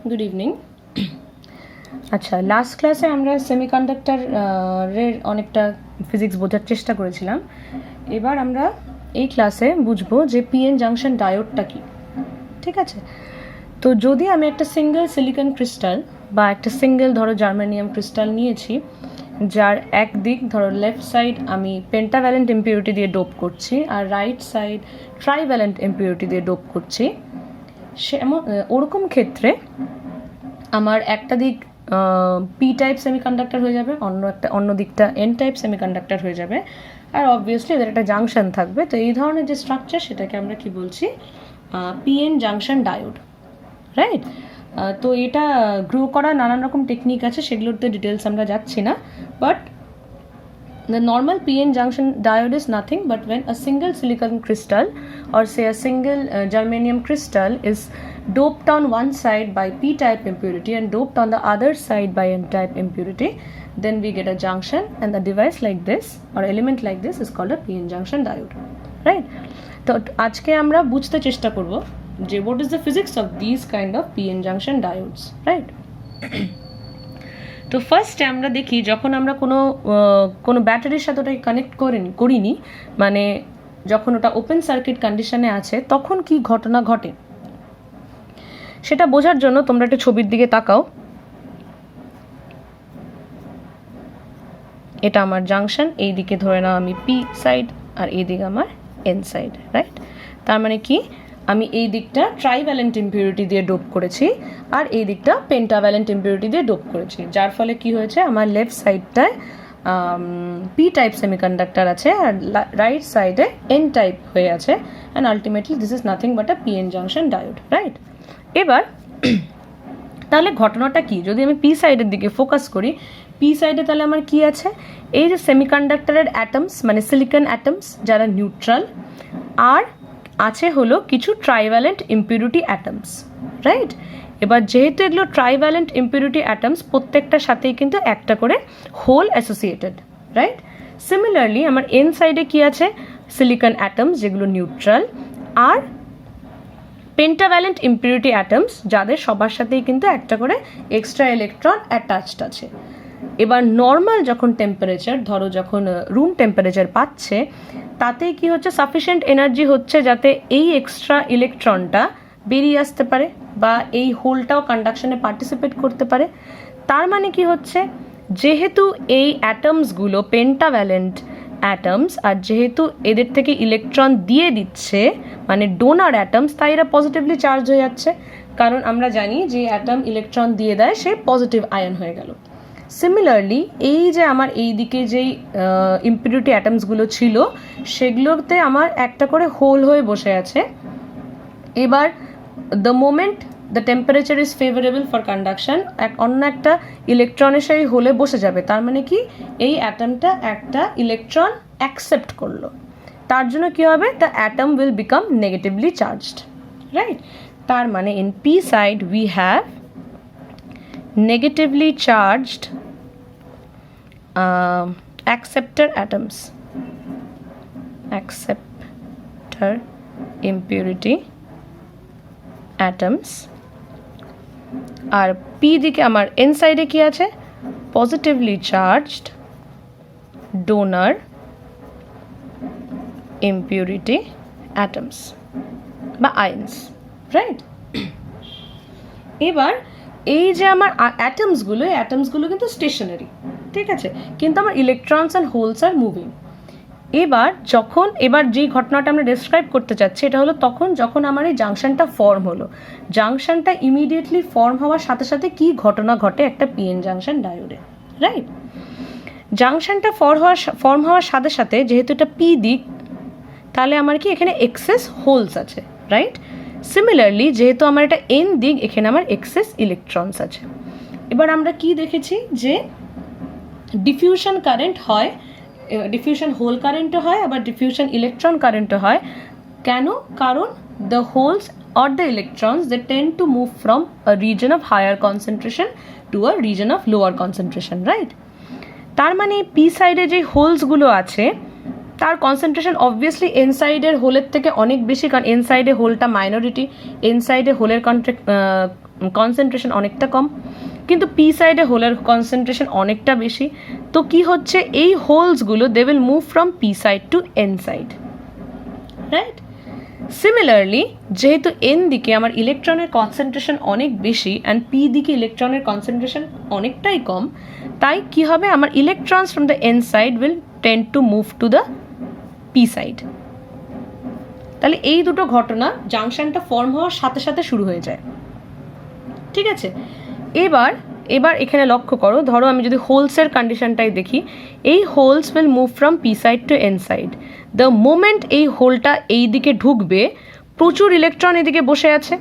Good evening. আচ্ছা, last ক্লাসে আমরা সেমিকন্ডাক্টরের অনেকটা ফিজিক্স বোঝার চেষ্টা করেছিলাম। এবার আমরা এই ক্লাসে বুঝবো যে পিএন জাংশন ডায়োডটা কি। ঠিক আছে, তো যদি আমি একটা সিঙ্গেল সিলিকন ক্রিস্টাল বা একটা সিঙ্গেল ধরো জার্মানিয়াম ক্রিস্টাল নিয়েছি, যার এক দিক ধরো লেফট সাইড আমি পেন্টাভ্যালেন্ট ইম্পিউরিটি দিয়ে ডোপ করছি আর রাইট সাইড ট্রাইভ্যালেন্ট ইম্পিউরিটি দিয়ে ডোপ করছি, ওরকম ক্ষেত্রে আমার একটা দিক পি টাইপ সেমিকন্ডাক্টর হয়ে যাবে, অন্য দিকটা এন টাইপ সেমিকন্ডাক্টর হয়ে যাবে, আর অবভিয়াসলি এদের একটা জাংশন থাকবে। তো এই ধরনের যে স্ট্রাকচার সেটাকে আমরা কি বলছি, পিএন জাংশন ডায়োড, রাইট? তো এটা গ্রো করার নানান রকম টেকনিক আছে, সেগুলোতে ডিটেলস আমরা যাচ্ছি না, but the normal PN junction diode is nothing but when a single silicon crystal or say a single germanium crystal is doped on one side by p-type impurity and doped on the other side by n-type impurity, then we get a junction, and the device like this or element like this is called a PN junction diode, right? তো আজকে আমরা বুঝতে চেষ্টা করব যে what is the physics of these kind of PN junction diodes, right? তো ফার্স্টে আমরা দেখি যখন আমরা কোনো ব্যাটারির সাথে ওটাকে কানেক্ট করিনি, মানে যখন ওটা ওপেন সার্কিট কন্ডিশনে আছে, তখন কি ঘটনা ঘটে সেটা বোঝার জন্য তোমরা একটা ছবির দিকে তাকাও। এটা আমার জাংশন, এই দিকে ধরে নাও আমি পি সাইড আর এই দিকে আমার এন সাইড, রাইট? তার মানে কি, আমি এই দিকটা ট্রাইভ্যালেন্ট ইম্পিউরিটি দিয়ে ডোপ করেছি আর এই দিকটা পেন্টাভ্যালেন্ট ইম্পিউরিটি দিয়ে ডোপ করেছি, যার ফলে কি হয়েছে, আমার লেফট সাইডটায় পি টাইপ সেমিকন্ডাক্টর আছে আর রাইট সাইডে এন টাইপ হয়ে আছে, and ultimately this is nothing but a PN junction diode, right? এবার তাহলে ঘটনাটা কি, যদি আমি পি সাইডের দিকে ফোকাস করি, পি সাইডে তাহলে আমার কি আছে, এই যে সেমিকন্ডাক্টরের অ্যাটমস মানে সিলিকন অ্যাটমস যারা নিউট্রাল, আর আছে হলো কিছু ট্রাইভ্যালেন্ট ইম্পিউরিটি অ্যাটমস, রাইট? এবার যেহেতু এগুলো ট্রাইভ্যালেন্ট ইম্পিউরিটি অ্যাটমস, প্রত্যেকটার সাথেই কিন্তু একটা করে হোল অ্যাসোসিয়েটেড, রাইট? সিমিলারলি আমার এন সাইডে কি আছে, সিলিকন অ্যাটমস যেগুলো নিউট্রাল, আর পেন্টাভ্যালেন্ট ইম্পিউরিটি অ্যাটমস যাদের সবার সাথেই কিন্তু একটা করে এক্সট্রা ইলেকট্রন অ্যাটাচড আছে। এবার নর্মাল যখন টেম্পারেচার, ধরো যখন রুম টেম্পারেচার পাচ্ছে, তাতেই কি হচ্ছে, সাফিসিয়েন্ট এনার্জি হচ্ছে যাতে এই এক্সট্রা ইলেকট্রনটা বেরিয়ে আসতে পারে বা এই হোলটাও কন্ডাকশনে পার্টিসিপেট করতে পারে। তার মানে কি হচ্ছে, যেহেতু এই অ্যাটমসগুলো পেন্টাভ্যালেন্ট অ্যাটমস আর যেহেতু এদের থেকে ইলেকট্রন দিয়ে দিচ্ছে মানে ডোনার অ্যাটমস, তাই এরা পজিটিভলি চার্জ হয়ে যাচ্ছে, কারণ আমরা জানি যে অ্যাটম ইলেকট্রন দিয়ে দেয় সে পজিটিভ আয়ন হয়ে গেল। সিমিলারলি এই যে আমার এই দিকে যেই ইম্পিউরিটি অ্যাটমসগুলো ছিল সেগুলোতে আমার একটা করে হোল হয়ে বসে আছে। এবার the moment the temperature is favourable for conduction, অন্য একটা ইলেকট্রন এসে এই হোলে বসে যাবে, তার মানে কি, এই অ্যাটমটা একটা ইলেকট্রন অ্যাকসেপ্ট করলো, তার জন্য কি হবে, the atom will become negatively charged, right? তার মানে in P side we have negatively charged acceptor atoms, acceptor impurity atoms, আর পি দিকে আমার এন সাইডে কি আছে, positively charged donor impurity atoms বা আয়ন্স, রাইট? এবার এই যে আমার অ্যাটমসগুলো কিন্তু স্টেশনারি, ঠিক আছে, কিন্তু আমার electrons and holes are moving. এবার যেই ঘটনাটা আমরা ডেসক্রাইব করতে চাচ্ছি এটা হলো তখন যখন আমার এই জাংশনটা ফর্ম হলো, জাংশনটা ইমিডিয়েটলি ফর্ম হওয়ার সাথে সাথে কি ঘটনা ঘটে একটা পিএন জাংশন ডায়োডে, রাইট? জাংশনটা ফর্ম হওয়ার সাথে সাথে যেহেতু এটা পি দিক, তাহলে আমার কি এখানে এক্সেস হোলস আছে, রাইট? সিমিলারলি যেহেতু আমার এটা এন দিক, এখানে আমার এক্সেস ইলেকট্রনস আছে। এবার আমরা কি দেখেছি যে ডিফিউশন কারেন্ট হয়, ডিফিউশন হোল কারেন্টও হয় আবার ডিফিউশন ইলেকট্রন কারেন্টও হয়। কেন? কারণ the holes or the electrons they tend to move from a region of higher concentration to a region of lower concentration, right? তার মানে পি সাইডে যে হোলসগুলো আছে তার কনসেন্ট্রেশন অবভিয়াসলি এন সাইডের হোলের থেকে অনেক বেশি, কারণ এন সাইডে হোলটা মাইনরিটি, এন সাইডে হোলের কনসেন্ট্রেশন অনেকটা কম, কিন্তু পি সাইডে হোলের কনসেন্ট্রেশন অনেকটা বেশি। তো কি হচ্ছে, এই হোলসগুলো they will move from P side to N side, right? Similarly যেহেতু এন দিকে আমার ইলেকট্রনের কনসেন্ট্রেশন অনেক বেশি অ্যান্ড পি দিকে ইলেকট্রনের কনসেন্ট্রেশন অনেকটাই কম, তাই কি হবে, আমার electrons from the N side will tend to move to the P side. তাহলে এই দুটো ঘটনা জাংশনটা ফর্ম হওয়ার সাথে সাথে শুরু হয়ে যায়, ঠিক আছে? এবার এখানে লক্ষ্য করো, ধরো আমি যদি হোলসের কন্ডিশনটাই দেখি, এই holes will move from P side to N side. The moment এই হোলটা এই দিকে ঢুকবে, প্রচুর ইলেকট্রন এদিকে বসে আছে,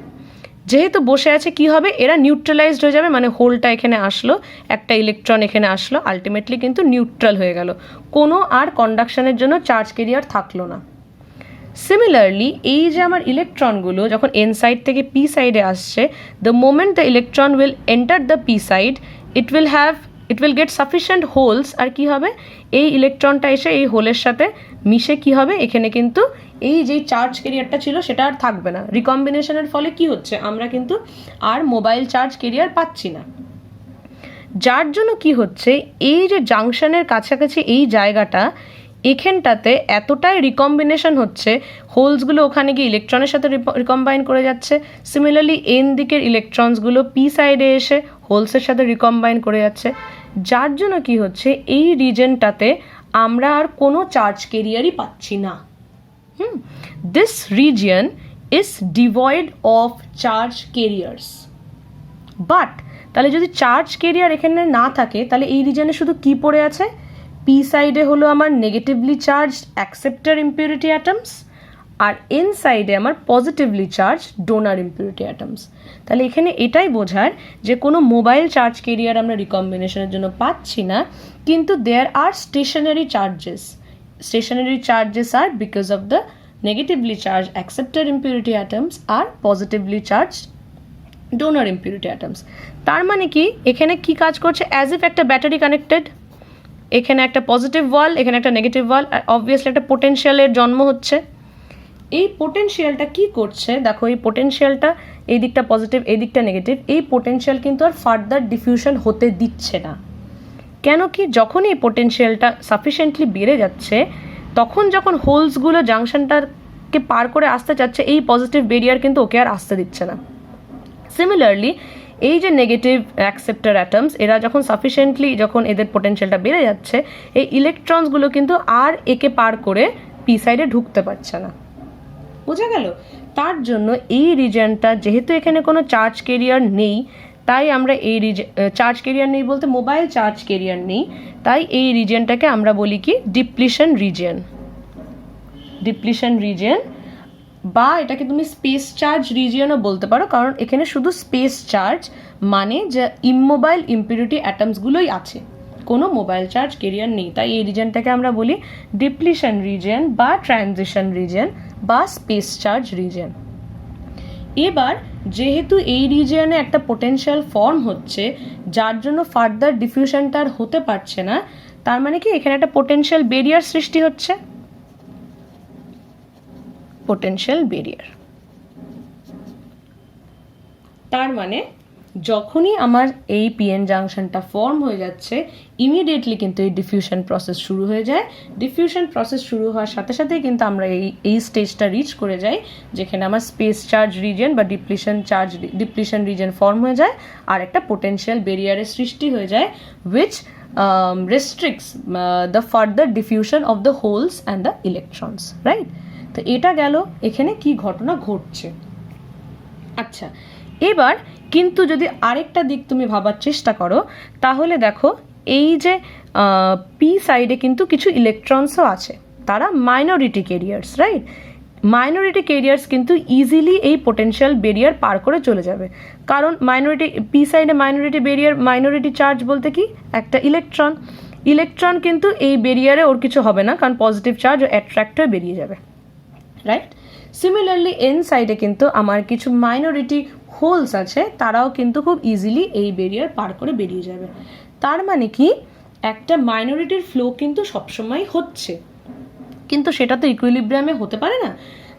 যেহেতু বসে আছে কি হবে, এরা নিউট্রালাইজড হয়ে যাবে, মানে হোলটা এখানে আসলো, একটা ইলেকট্রন এখানে আসলো, আলটিমেটলি কিন্তু নিউট্রাল হয়ে গেল, কোনো আর কন্ডাকশনের জন্য চার্জ ক্যারিয়ার থাকলো না। সিমিলারলি এই যে আমার ইলেকট্রনগুলো যখন এন সাইড থেকে পি সাইডে আসছে, the moment the electron will enter the P side, it will get sufficient holes, আর কি হবে, এই ইলেকট্রনটা এসে এই হোলের সাথে মিশে কি হবে, এখানে কিন্তু এই যে চার্জ ক্যারিয়ারটা ছিল সেটা আর থাকবে না। রিকম্বিনেশনের ফলে কি হচ্ছে, আমরা কিন্তু আর মোবাইল চার্জ ক্যারিয়ার পাচ্ছি না, যার জন্য কি হচ্ছে, এই যে জাংশনের কাছাকাছি এই জায়গাটা, এখানটাতে এতটাই রিকম্বিনেশন হচ্ছে, হোলসগুলো ওখানে গিয়ে ইলেকট্রনের সাথে রিকম্বাইন করে যাচ্ছে, সিমিলারলি এন দিকের ইলেকট্রনসগুলো পি সাইডে এসে হোলসের সাথে রিকম্বাইন করে যাচ্ছে, যার জন্য কি হচ্ছে, এই রিজনটাতে আমরা আর কোনো চার্জ ক্যারিয়ারই পাচ্ছি না। This region is devoid of charge carriers. But তাহলে যদি চার্জ ক্যারিয়ার এখানে না থাকে, তাহলে এই রিজনে শুধু কি পড়ে আছে, পি সাইডে হলো আমার negatively charge acceptor impurity atoms, আর এন সাইডে আমার positively charge donor impurity atoms. তাহলে এখানে এটাই বোঝার যে কোনো মোবাইল চার্জ ক্যারিয়ার আমরা রিকম্বিনেশনের জন্য পাচ্ছি না, কিন্তু there are stationary charges. Stationary charges are because of the negatively charge acceptor impurity atoms আর positively charge donor impurity atoms. তার মানে কি, এখানে কি কাজ করছে, অ্যাজ ইফ একটা ব্যাটারি কানেক্টেড, এখানে একটা পজিটিভ ওয়াল, এখানে একটা নেগেটিভ ওয়াল, আর অবভিয়াসলি একটা পোটেনশিয়ালের জন্ম হচ্ছে। এই পোটেনশিয়ালটা কি করছে, দেখো এই পোটেনশিয়ালটা এই দিকটা পজিটিভ এই দিকটা নেগেটিভ, এই পোটেনশিয়াল কিন্তু আর ফার্দার ডিফিউশন হতে দিচ্ছে না। কেন কি, যখন এই পোটেনশিয়ালটা সাফিসিয়েন্টলি বেড়ে যাচ্ছে, তখন যখন হোলসগুলো জাংশনটাকে পার করে আসতে চাচ্ছে, এই পজিটিভ ব্যারিয়ার কিন্তু ওকে আর আসতে দিচ্ছে না। সিমিলারলি এই যে নেগেটিভ অ্যাকসেপ্টার অ্যাটমস, এরা যখন সাফিসিয়েন্টলি যখন এদের পোটেনশিয়ালটা বেড়ে যাচ্ছে, এই ইলেকট্রনসগুলো কিন্তু আর একে পার করে পি সাইডে ঢুকতে পারছে না। বোঝা গেল? তার জন্য এই রিজনটা, যেহেতু এখানে কোনো চার্জ ক্যারিয়ার নেই, তাই আমরা এই চার্জ ক্যারিয়ার নেই বলতে মোবাইল চার্জ ক্যারিয়ার নেই, তাই এই রিজনটাকে আমরা বলি কি, ডিপ্লিশন রিজিয়ন। ডিপ্লিশন রিজিয়ন, বা এটাকে তুমি স্পেস চার্জ রিজিয়নও বলতে পারো, কারণ এখানে শুধু স্পেস চার্জ, মানে যে ইমোবাইল ইম্পিউরিটি অ্যাটমসগুলোই আছে, কোনো মোবাইল চার্জ ক্যারিয়ার নেই, তাই এই রিজনটাকে আমরা বলি ডিপ্লিশন রিজিয়ন বা ট্রানজিশন রিজিয়ন বা স্পেস চার্জ রিজিয়ন। এবার যেহেতু এই রিজিয়নে একটা পোটেনশিয়াল ফর্ম হচ্ছে, যার জন্য ফার্দার ডিফিউশনটা আর হতে পারছে না, তার মানে কি, এখানে একটা পোটেনশিয়াল ব্যারিয়ার সৃষ্টি হচ্ছে, পোটেনশিয়াল ব্যারিয়ার। তার মানে যখনই আমার এই পিএন জাংশনটা ফর্ম হয়ে যাচ্ছে, ইমিডিয়েটলি কিন্তু এই ডিফিউশন প্রসেস শুরু হয়ে যায়। ডিফিউশন প্রসেস শুরু হওয়ার সাথে সাথেই কিন্তু আমরা এই স্টেজটা রিচ করে যাই, যেখানে আমার স্পেস চার্জ রিজিয়ন বা ডিপ্লিশন রিজিয়ন ফর্ম হয়ে যায়, আর একটা পোটেনশিয়াল ব্যারিয়ারের সৃষ্টি হয়ে যায়, which restricts the further diffusion of the holes and the electrons, right? তো এটা গেল এখানে কি ঘটনা ঘটছে। আচ্ছা, এবার কিন্তু যদি আরেকটা দিক তুমি ভাবার চেষ্টা করো, তাহলে দেখো এই যে পি সাইডে কিন্তু কিছু ইলেকট্রনসও আছে, তারা minority carriers, right? Minority carriers কিন্তু ইজিলি এই পোটেনশিয়াল ব্যারিয়ার পার করে চলে যাবে, কারণ মাইনরিটি পি সাইডে মাইনরিটি ব্যারিয়ার, মাইনরিটি চার্জ বলতে কি, একটা ইলেকট্রন কিন্তু এই ব্যারিয়ারে ওর কিছু হবে না, কারণ পজিটিভ চার্জ অ্যাট্রাক্ট হয়ে বেরিয়ে যাবে, রাইট? সিমিলারলি এন সাইডে কিন্তু আমার কিছু মাইনরিটি হোলস আছে, তারাও কিন্তু খুব ইজিলি এই ব্যারিয়ার পার করে বেরিয়ে যাবে। তার মানে কি, একটা মাইনরিটির ফ্লো কিন্তু সবসময় হচ্ছে, কিন্তু সেটা তো ইকুইলিব্রিয়ামে হতে পারে না।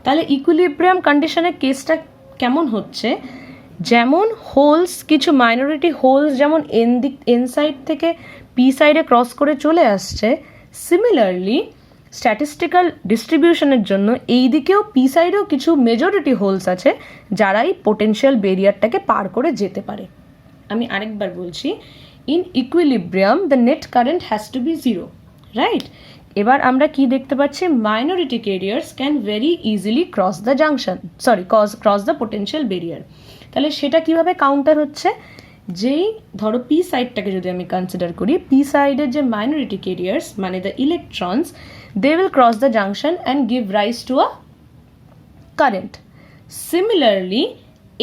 তাহলে ইকুইলিব্রিয়াম কন্ডিশনের কেসটা কেমন হচ্ছে, যেমন হোলস, কিছু মাইনরিটি হোলস যেমন এন সাইড থেকে পি সাইডে ক্রস করে চলে আসছে, সিমিলারলি স্ট্যাটিস্টিক্যাল ডিস্ট্রিবিউশনের জন্য এই দিকেও পি সাইডেও কিছু মেজরিটি হোলস আছে যারা এই পোটেনশিয়াল বেরিয়ারটাকে পার করে যেতে পারে। আমি আরেকবার বলছি, in equilibrium the net current has to be zero, right? এবার আমরা কি দেখতে পাচ্ছি, minority carriers can very easily cross the junction, cross the potential barrier. তাহলে সেটা কিভাবে কাউন্টার হচ্ছে, যেই ধরো পি সাইডটাকে যদি আমি কনসিডার করি, পি সাইডের যে মাইনরিটি ক্যারিয়ার্স মানে the electrons, they will cross the junction and give rise to a current. Similarly,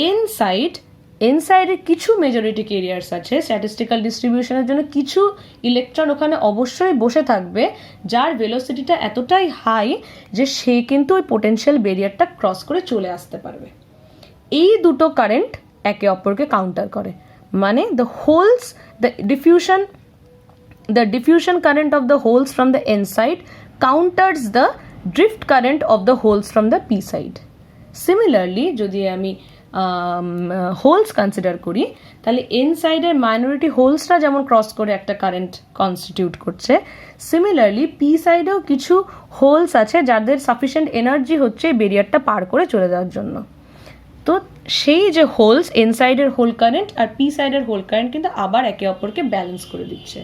inside কিছু মেজরিটি ক্যারিয়ার্স আছে, স্ট্যাটিস্টিক্যাল ডিস্ট্রিবিউশনের জন্য কিছু ইলেকট্রন ওখানে অবশ্যই বসে থাকবে যার ভেলোসিটিটা এতটাই হাই যে সে কিন্তু ওই পোটেনশিয়াল বেরিয়ারটা ক্রস করে চলে আসতে পারবে। এই দুটো কারেন্ট একে অপরকে কাউন্টার করে, মানে the holes, the diffusion current of the holes from the n side counters the drift current of the holes from the p side. Similarly, যদি আমি হোলস কনসিডার করি, তাহলে এন সাইডের মাইনরিটি হোলসটা যেমন ক্রস করে একটা কারেন্ট কনস্টিটিউট করছে, similarly P সাইডেও কিছু হোলস আছে যাদের সাফিসিয়েন্ট এনার্জি হচ্ছে বেরিয়ারটা পার করে চলে যাওয়ার জন্য। তো সেই যে হোলস, এন সাইডের হোল কারেন্ট আর পি সাইডের হোল কারেন্ট কিন্তু আবার একে অপরকে ব্যালেন্স করে দিচ্ছে।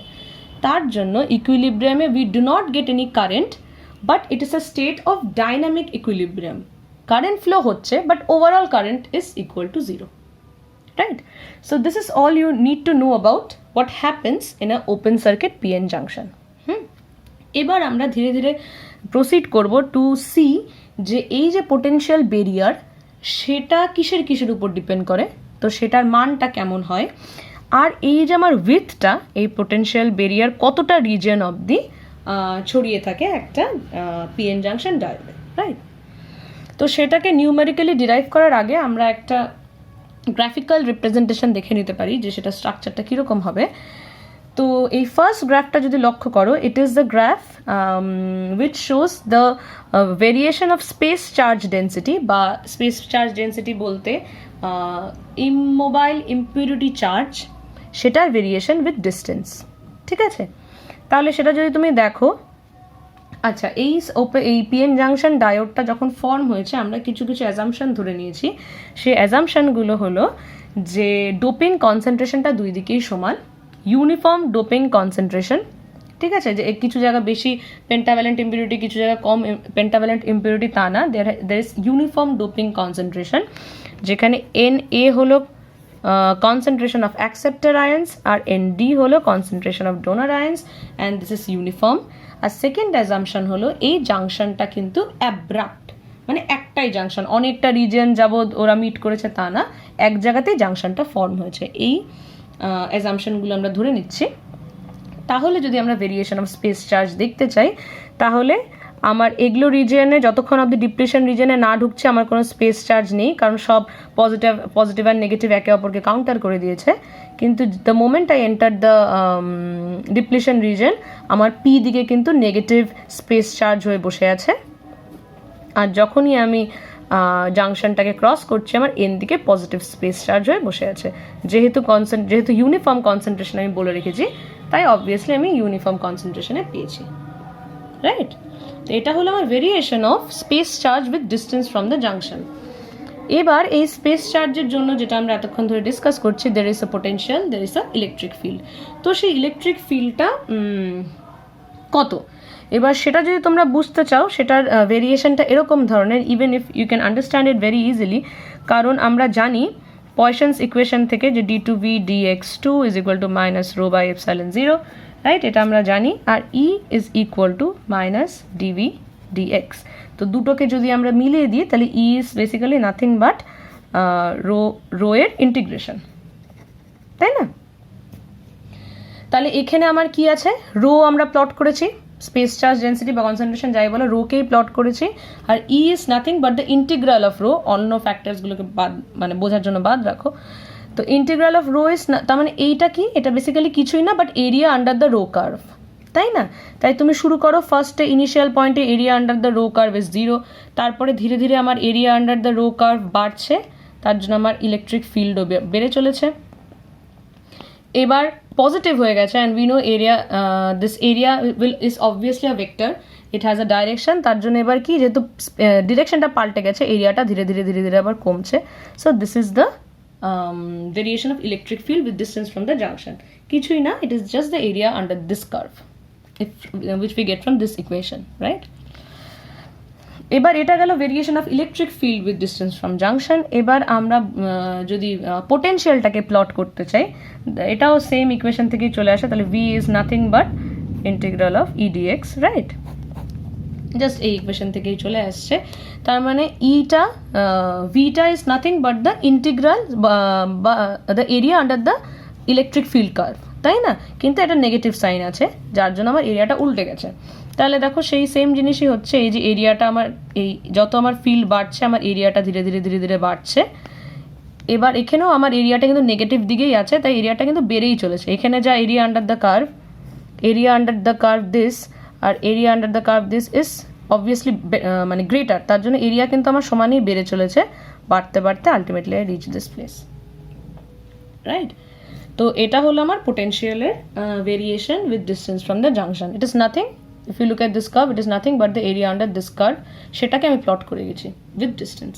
তার জন্য ইকুইলিব্রিয়ামে we do not get any current, but it is a state of dynamic equilibrium. Current flow হচ্ছে, but overall current is equal to zero, right? So this is all you need to know about what happens in a open circuit PN junction. এবার আমরা ধীরে ধীরে proceed করব two C যে এই যে potential barrier সেটা কিসের উপর ডিপেন্ড করে, তো সেটার মানটা কেমন হয়, আর এই যে আমার উইথটা, এই পোটেনশিয়াল বেরিয়ার কতটা রিজিয়ন অবধি ছড়িয়ে থাকে একটা পিএন জাংশন ডায়োডে, রাইট? তো সেটাকে নিউমেরিক্যালি ডিরাইভ করার আগে আমরা একটা গ্রাফিক্যাল রিপ্রেজেন্টেশন দেখে নিতে পারি যে সেটা স্ট্রাকচারটা কীরকম হবে। তো এই ফার্স্ট গ্রাফটা যদি লক্ষ্য করো, it is the graph which shows the variation of speech charge density, বা স্পেস চার্জ ডেন্সিটি বলতে ইমোবাইল ইম্পিউরিটি চার্জ, সেটার ভেরিয়েশন উইথ ডিস্টেন্স, ঠিক আছে? তাহলে সেটা যদি তুমি দেখো, আচ্ছা এই পিএন জাংশন ডায়োডটা যখন ফর্ম হয়েছে আমরা কিছু অ্যাজাম্পশন ধরে নিয়েছি। সেই অ্যাজাম্পশনগুলো হলো যে ডোপিং কনসেন্ট্রেশনটা দুই দিকেই সমান, ইউনিফর্ম ডোপিং কনসেন্ট্রেশন, ঠিক আছে? যে কিছু জায়গা বেশি পেন্টাভ্যালেন্ট ইম্পিউরিটি, কিছু জায়গা কম পেন্টাভ্যালেন্ট ইম্পিউরিটি, তা না, there is uniform doping concentration, যেখানে Na হলো concentration of acceptor ions আর Nd হলো concentration of donor ions, and this is uniform. আর সেকেন্ড অ্যাজাম্পশন হলো এই জাংশনটা কিন্তু অ্যাব্রাপ্ট, মানে একটাই জাংশন, অনেকটা রিজিয়ন যাবৎ ওরা মিট করেছে তা না, এক জায়গাতেই জাংশনটা ফর্ম হয়েছে। এই অ্যাজাম্পশনগুলো আমরা ধরে নিচ্ছি। তাহলে যদি আমরা ভেরিয়েশন অফ স্পেস চার্জ দেখতে চাই, তাহলে আমার এগুলো রিজিয়নে যতক্ষণ অবধি ডিপ্রেশন রিজিয়নে না ঢুকছে আমার কোনো স্পেস চার্জ নেই, কারণ সব পজিটিভ আর নেগেটিভ একে অপরকে কাউন্টার করে দিয়েছে। কিন্তু the moment I enter the depletion region, আমার পি দিকে কিন্তু নেগেটিভ স্পেস চার্জ হয়ে বসে আছে, আর যখনই আমি জাংশনটাকে ক্রস করছি আমার এন দিকে পজিটিভ স্পেস চার্জ হয়ে বসে আছে। যেহেতু ইউনিফর্ম কনসেন্ট্রেশন আমি বলে রেখেছি, তাই অবভিয়াসলি আমি ইউনিফর্ম কনসেন্ট্রেশনে পেয়েছি, রাইট? তো এটা হলো আমার variation of speech charge with distance from the junction. এবার এই স্পেস চার্জের জন্য যেটা আমরা এতক্ষণ ধরে ডিসকাস করছি, there is a potential, there is a electric field. তো সেই ইলেকট্রিক ফিল্ডটা কত, এবার সেটা যদি তোমরা বুঝতে চাও, সেটার ভেরিয়েশনটা এরকম ধরনের, even if you can understand it very easily, কারণ আমরা জানি পয়সনস ইকুয়েশন থেকে যে d2v dx2 is equal to minus rho by epsilon 0, right? এটা আমরা জানি। আর E is equal to minus dv dx। তো দুটোকে যদি আমরা মিলিয়ে দিই তাহলে E is basically nothing but rho এর ইন্টিগ্রেশন, তাই না? তাহলে এখানে আমার কি আছে, রো আমরা প্লট করেছি, স্পেস চার্জ ডেন্সিটি বা কনসেন্ট্রেশন যাই বলো, রোকেই প্লট করেছি, আর E is nothing but the integral of rho, অন্য ফ্যাক্টরসগুলোকে বাদ, মানে বোঝার জন্য বাদ রাখো। তো ইন্টিগ্রাল অফ রো ইজ, তার মানে এইটা কি, এটা বেসিক্যালি কিছুই না but area under the rho curve, তাই না? তাই তুমি শুরু করো ফার্স্টে ইনিশিয়াল পয়েন্টে area under the rho curve is 0, তারপরে ধীরে ধীরে আমার area under the rho curve বাড়ছে, তার জন্য আমার ইলেকট্রিক ফিল্ডও বেড়ে চলেছে। এবার পজিটিভ হয়ে গেছে and we know area, this area is obviously a vector, it has a direction. তার জন্য এবার কি, যেহেতু ডিরেকশনটা পাল্টে গেছে, এরিয়াটা ধীরে ধীরে ধীরে ধীরে আবার কমছে। So this is the variation of electric field with distance from the junction. কিছুই না, it is just the area under this curve, which we get from this equation, right? এবার এটা গেল variation of electric filled with distance from junction. এবার আমরা যদি পোটেনশিয়ালটাকে plot করতে চাই, এটাও সেম ইকুয়েশন থেকেই চলে আসে, তাহলে V is nothing but integral of EDX, right? Just এই ইকুয়েশন থেকেই চলে আসছে। তার মানে ইটা, ভিটা is nothing but the integral বা the area under the electric field curve, তাই না? কিন্তু এটা নেগেটিভ সাইন আছে, যার জন্য আমার এরিয়াটা উল্টে গেছে। তাহলে দেখো সেই সেম জিনিসই হচ্ছে, এই যে এরিয়াটা আমার, এই যত আমার ফিল্ড বাড়ছে, আমার এরিয়াটা ধীরে ধীরে ধীরে ধীরে বাড়ছে। এবার এখানেও আমার এরিয়াটা কিন্তু নেগেটিভ দিকেই আছে, তাই এরিয়াটা কিন্তু বেড়েই চলেছে। এখানে যা area under the curve, area under the curve this, আর area under the curve this is obviously মানে গ্রেটার, তার জন্য এরিয়া কিন্তু আমার সমানই বেড়ে চলেছে, বাড়তে বাড়তে ultimately I reach this place, right? তো এটা হলো আমার পোটেনশিয়ালের variation with distance from the junction. It is nothing, if you look at this curve, it is nothing but the area under this curve, সেটাকে আমি প্লট করে গেছি with distance.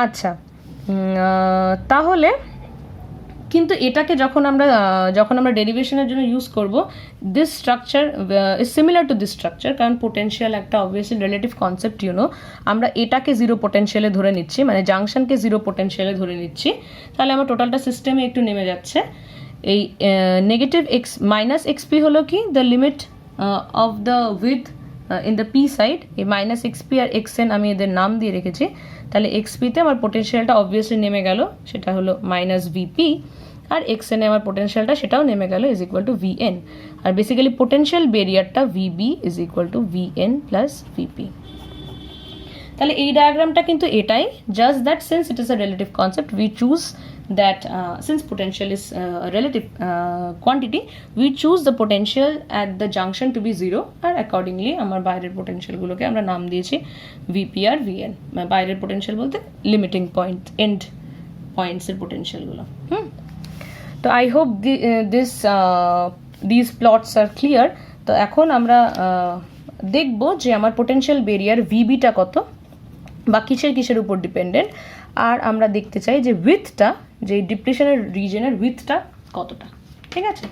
আচ্ছা, তাহলে কিন্তু এটাকে যখন আমরা ডেরিভেশনের জন্য ইউজ করব, this structure is similar to this structure, কারণ পোটেনশিয়াল একটা অবভিয়াসলি রিলেটিভ কনসেপ্ট, ইউনো। আমরা এটাকে জিরো পোটেনশিয়ালে ধরে নিচ্ছি, মানে জাংশনকে জিরো পোটেনশিয়ালে ধরে নিচ্ছি, তাহলে আমার টোটালটা সিস্টেমে একটু নেমে যাচ্ছে। এই নেগেটিভ এক্স মাইনাস এক্সপি হলো কি, the limit of the with in the P side. এই মাইনাস এক্সপি আর এক্সএন আমি এদের নাম দিয়ে রেখেছি, তাহলে এক্সপিতে আমার পোটেনশিয়ালটা অবভিয়াসলি নেমে গেল, সেটা হলো মাইনাস ভিপি, আর এক্সএনে আমার পোটেনশিয়ালটা সেটাও নেমে গেল, ইজ ইকুয়াল টু ভিএন। আর বেসিক্যালি পোটেনশিয়াল বেরিয়ারটা VB is equal to VN plus VP. তাহলে এই ডায়াগ্রামটা কিন্তু এটাই, just that since it is a relative concept, we choose that since potential is a relative quantity, we choose the potential at the junction to be 0, আর accordingly আমার বাইরের পোটেনশিয়ালগুলোকে আমরা নাম দিয়েছি ভিপি আর ভিএন। বাইরের পোটেনশিয়াল বলতে লিমিটিং পয়েন্ট, এন্ড পয়েন্টসের পোটেনশিয়ালগুলো। তো I hope this plots are clear. তো এখন আমরা দেখব যে আমার পোটেনশিয়াল বেরিয়ার ভিবিটা কত বা কিসের উপর ডিপেন্ডেন্ট, আর আমরা দেখতে চাই যে উইথটা, যে ডিপ্রেশনের রিজনের উইথটা কতটা, ঠিক আছে?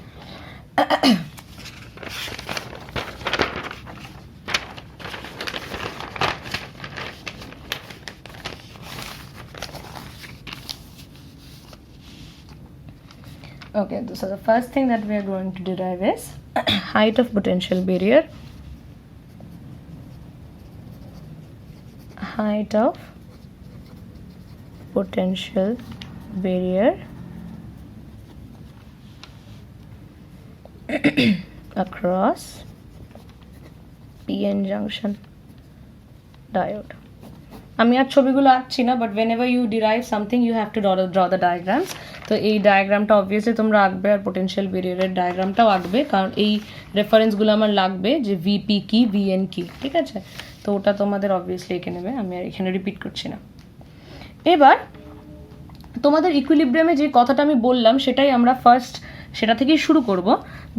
Okay, so the first thing that we are going to derive is height of potential barrier, height of potential barrier across PN junction diode. আমি আর ছবিগুলো আঁকছি না, but whenever you derive something you have to draw the diagrams. তো এই ডায়াগ্রামটা obviously তোমরা আঁকবে, আর potential বেরিয়ারের ডায়াগ্রামটাও আঁকবে, কারণ এই রেফারেন্সগুলো আমার লাগবে যে ভিপি কি, ভিএন কি, ঠিক আছে? তো ওটা তোমাদের অবভিয়াসলি এঁকে নেবে, আমি আর এখানে রিপিট করছি না। এবার তোমাদের ইকুইলিব্রিয়ামে যে কথাটা আমি বললাম, সেটাই আমরা ফার্স্ট সেটা থেকেই শুরু করব।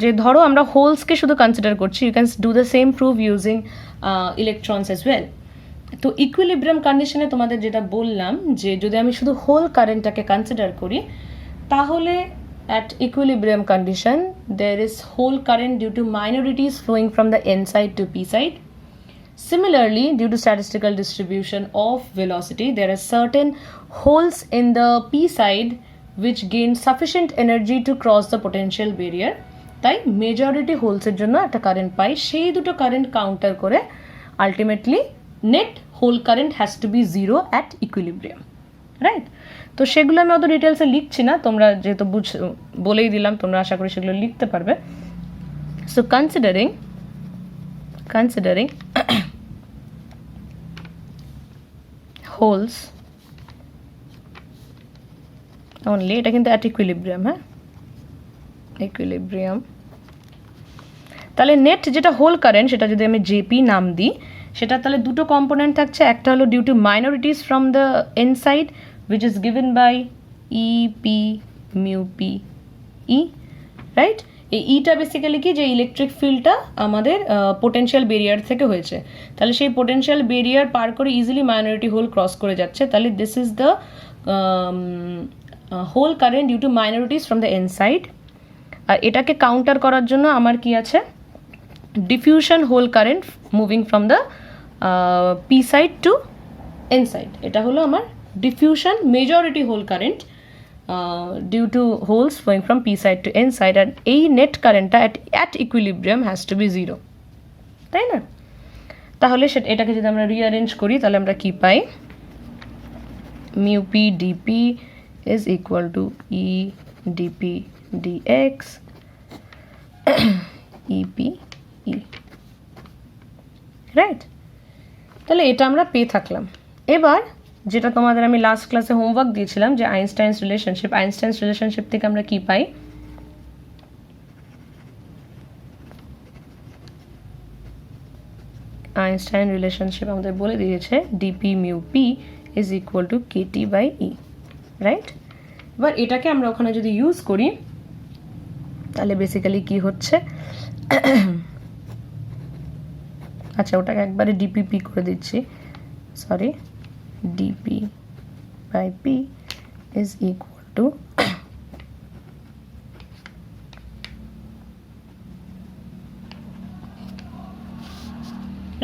যে ধরো আমরা হোলসকে শুধু কনসিডার করছি, you can do the same prove using electrons as well. তো ইকুইলিব্রিয়াম কন্ডিশনে তোমাদের যেটা বললাম, যে যদি আমি শুধু হোল কারেন্টটাকে কনসিডার করি, তাহলে at equilibrium condition there is whole current due to minorities flowing from the n side to p side. Similarly, due to statistical distribution of velocity, there are certain holes in the p side which gain sufficient energy to cross the potential barrier. তাই majority হোলসের জন্য একটা current পাই, সেই দুটো current counter করে ultimately net hole current has to be 0 at equilibrium, right? তো সেগুলো আমি অত ডিটেলসে লিখছি না, তোমরা যেহেতু বলেই দিলাম, তোমরা আশা করি সেগুলো লিখতে পারবে। সো কনসিডারিং হোলস অনলি, এটা কিন্তু অ্যাট ইকুইলিব্রিয়াম, হ্যাঁ, ইকুইলিব্রিয়াম। তাহলে নেট যেটা হোল কারেন্ট, সেটা যদি আমি জেপি নাম দিই, সেটা তাহলে দুটো কম্পোনেন্ট থাকছে, একটা হলো due to minorities from the N side which is given by e P mu P e, right. এই ইটা বেসিক্যালি কি, যে ইলেকট্রিক ফিল্ডটা আমাদের পোটেনশিয়াল বেরিয়ার থেকে হয়েছে, তাহলে সেই পোটেনশিয়াল বেরিয়ার পার করে ইজিলি মাইনরিটি হোল ক্রস করে যাচ্ছে, তাহলে this is the hole current due to minorities from the N side. আর এটাকে কাউন্টার করার জন্য আমার কি আছে, diffusion hole current moving from the P side to N side, এটা হলো আমার diffusion majority hole current due to holes flowing from p side to n side, and এই নেট কারেন্টটা at equilibrium has to be 0, তাই না? তাহলে এটাকে যদি আমরা রিঅ্যারেঞ্জ করি তাহলে আমরা কি পাই, mu P DP is equal to e dp dx ep e, রাইট। তাহলে এটা আমরা পেয়ে থাকলাম। এবার যেটা তোমাদের আমি লাস্ট ক্লাসে হোমওয়ার্ক দিয়েছিলাম, যে আইনস্টাইনস রিলেশনশিপ থেকে আমরা কি পাই, আইনস্টাইন রিলেশনশিপ আমাদের বলে দিয়েছে DP mu P is equal to KT by e, right. এবার এটাকে আমরা ওখানে যদি ইউজ করি তাহলে বেসিক্যালি কি হচ্ছে, আচ্ছা ওটাকে একবারে ডিপিপি করে দিচ্ছি, sorry, dp by p is equal to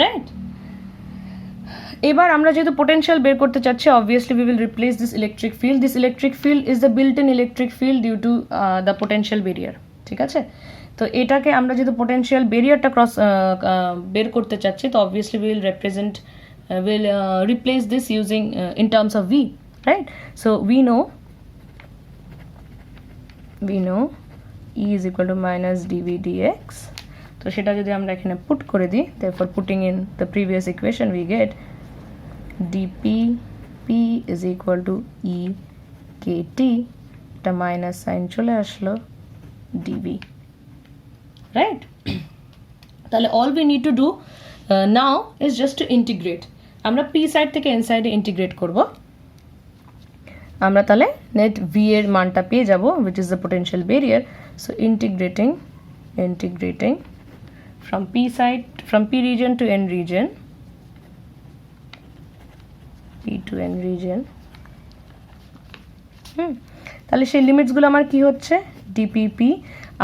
right। এবার আমরা যেহেতু পোটেনশিয়াল বের করতে চাচ্ছি, obviously we will replace this electric field. This electric field is the built-in electric field due to the potential barrier, ঠিক আছে। তো এটাকে আমরা যেহেতু পোটেনশিয়াল বেরিয়ারটা বের করতে চাচ্ছি, তো obviously we will replace this using in terms of v, right? So we know e is equal to minus dv dx, তো সেটা যদি আমরা এখানে পুট করে দিই, therefore putting in the previous equation we get dp p is equal to e kt, এটা minus sine চলে আসলো, dv, right? তাহলে all we need to do now is just to integrate. আমরা p সাইড থেকে n সাইডে integrate করব, আমরা তাহলে নেট v এর মানটা পেয়ে যাব, which is the potential barrier. So integrating from p side, from p region to n region, p to n region, তাহলে সেই লিমিটসগুলো আমার কি হচ্ছে, dpp,